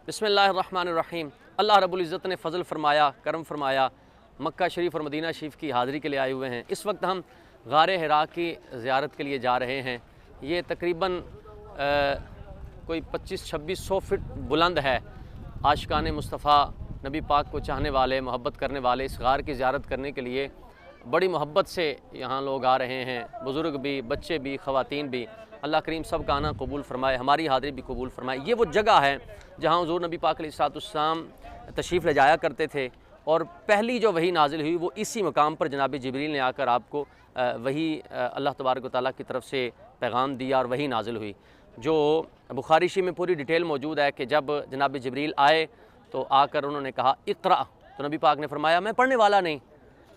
बिस्मिल्लाहिर्रहमानिर्रहीम। अल्लाह रब्बुल इज़्ज़त ने फ़ज़ल फ़रमाया, करम फ़रमाया, मक्का शरीफ और मदीना शरीफ की हाज़िरी के लिए आए हुए हैं। इस वक्त हम गारे हिरा की ज़ियारत के लिए जा रहे हैं। ये तकरीबन कोई 2500-2600 फ़ीट बुलंद है। आशिकाने मुस्तफ़ा, नबी पाक को चाहने वाले, मोहब्बत करने वाले इस गार की ज़ियारत करने के लिए बड़ी मोहब्बत से यहाँ लोग आ रहे हैं। बुज़ुर्ग भी, बच्चे भी, ख़वातीन भी। अल्लाह करीम सब का आना कबूल फ़रमाए, हमारी हाज़िरी भी कबूल फ़रमाए। ये वो जगह है जहाँ हुज़ूर नबी पाक अलैहिस्सलाम तशरीफ़ ले जाया करते थे और पहली जो वही नाजिल हुई वो इसी मकाम पर जनाब जिब्रील ने आकर आपको वही अल्लाह तबारक व तआला की तरफ से पैगाम दिया और वही नाजिल हुई। जो बुखारी शरीफ में पूरी डिटेल मौजूद है कि जब जनाब जिब्रील आए तो आकर उन्होंने कहा इक़रा, तो नबी पाक ने फरमाया मैं पढ़ने वाला नहीं।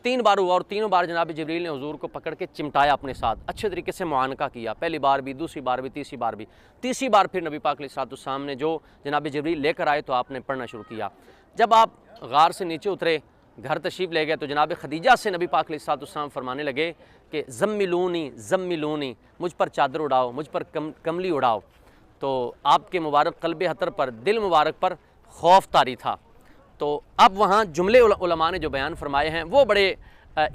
3 बार हुआ और तीनों बार जनाब जिब्रील ने हुजूर को पकड़ के चिमटाया अपने साथ, अच्छे तरीके से मुआनका किया। पहली बार भी, दूसरी बार भी, तीसरी बार भी। तीसरी बार फिर नबी पाक अलैहिस्सलाम ने जो जनाब जिब्रील लेकर आए तो आपने पढ़ना शुरू किया। जब आप गार से नीचे उतरे, घर तशरीफ़ ले गए तो जनाब खदीजा से नबी पाक अलैहिस्सलाम फरमाने लगे कि ज़म्मिलूनी ज़म्मिलूनी, मुझ पर चादर उड़ाओ, मुझ पर कमली उड़ाओ। तो आपके मुबारक क़ल्ब हतर पर, दिल मुबारक पर खौफ तारी था। तो अब वहाँ जुमले उलमा ने जो बयान फरमाए हैं वो बड़े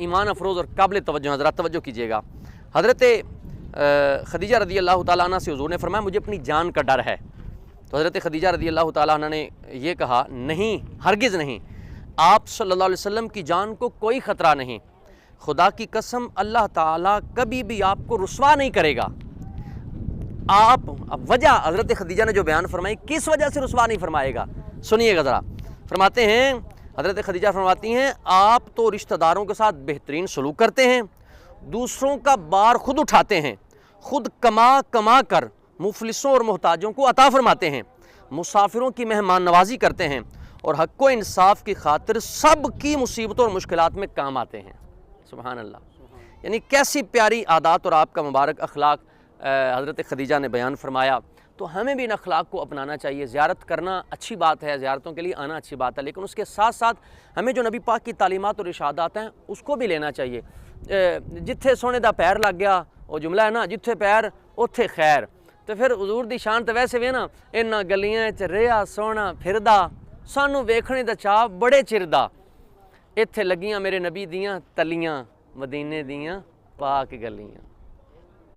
ईमान अफरोज़ और काबिल तवज्जो हैं। ज़रा तवज्जो कीजिएगा। हज़रत खदीजा रज़ी अल्लाह तआला अन्हा से हुज़ूर ने फरमाया मुझे अपनी जान का डर है। तो हज़रत खदीजा रज़ी अल्लाह तआला अन्हा ने ये कहा, नहीं, हरगिज़ नहीं, आप सल्लल्लाहु अलैहि वसल्लम की जान को कोई ख़तरा नहीं। खुदा की कसम अल्लाह ताला कभी भी आपको रुसवा नहीं करेगा। आप वजह हज़रत खदीजा ने जो बयान फरमाई, किस वजह से रुसवा नहीं फरमाएगा, सुनिएगा ज़रा। फरमाते हैं, हज़रत खदीजा फरमाती हैं, आप तो रिश्तेदारों के साथ बेहतरीन सलूक करते हैं, दूसरों का बार खुद उठाते हैं, खुद कमा कमा कर मुफलिसों और मोहताजों को अता फरमाते हैं, मुसाफिरों की मेहमान नवाजी करते हैं और हक़ व इंसाफ की खातिर सब की मुसीबतों और मुश्किलात में काम आते हैं। सुभान अल्लाह। यानी कैसी प्यारी आदात और आपका मुबारक अखलाक हज़रत खदीजा ने बयान फरमाया। तो हमें भी इन अखलाक को अपनाना चाहिए। ज़ियारत करना अच्छी बात है, ज़ियारतों के लिए आना अच्छी बात है, लेकिन उसके साथ साथ हमें जो नबी पाक की तालीमात और इरशादात हैं उसको भी लेना चाहिए। जिथे सोने दा पैर लग गया, वो जुमला है ना, जिथे पैर उत्थे खैर। तो फिर हुजूर दी शान तो वैसे भी है ना, इन्हां गलियां च रेहा सोना फिरदा, सानू वेखने दा चाऽ बड़े चिर दा, इत्थे लगियां मेरे नबी दियां तलियां, मदीने दियां पाक गलियां।